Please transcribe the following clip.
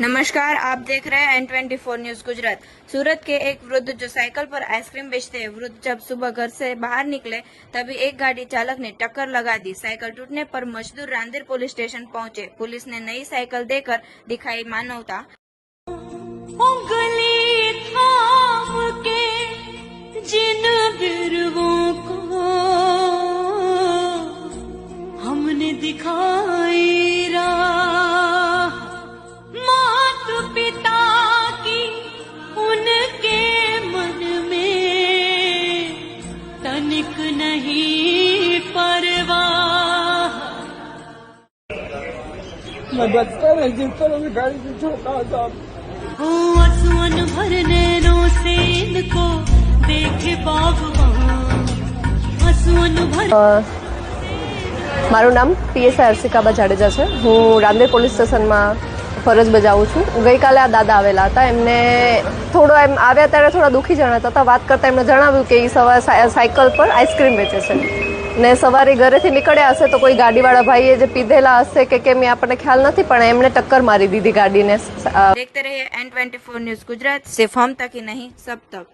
नमस्कार, आप देख रहे हैं N24 न्यूज गुजरात। सूरत के एक वृद्ध जो साइकिल पर आइसक्रीम बेचते हैं, वृद्ध जब सुबह घर से बाहर निकले तभी एक गाड़ी चालक ने टक्कर लगा दी। साइकिल टूटने पर मजदूर रांदेर पुलिस स्टेशन पहुंचे। पुलिस ने नई साइकिल देकर दिखाई मानवता। जिन बिरवों को हमने दिखाई राह, मात पिता की उनके मन में तनिक नहीं परवाह। मैं बचपन है जिस तरह से गाड़ी से छोटा था, आंसुओं भर नैनों से इनको देखे बागवान, आंसुओं भर। મારું નામ પીએસઆઈ હર્ષિકાબા જાડેજા છે। હું રાંદેર પોલીસ સ્ટેશનમાં ફરજ બજાવું છું। ગઈકાલે આ દાદા આવેલા હતા। એમને થોડો એમ આવ્યા ત્યારે થોડા દુઃખી જણાતા હતા। વાત કરતાં એમને જણાવ્યું કે એ સવારે સાયકલ પર આઈસ્ક્રીમ વેચે છે ને સવારે ઘરેથી નીકળ્યા હશે તો કોઈ ગાડીવાળા ભાઈએ જે પીધેલા હશે કે કેમ એ આપણને ખ્યાલ નથી, પણ એમને ટક્કર મારી દીધી ગાડીને। देखते रहिए N24 न्यूज गुजरात, सिर्फ हम तक ही नहीं सब तक।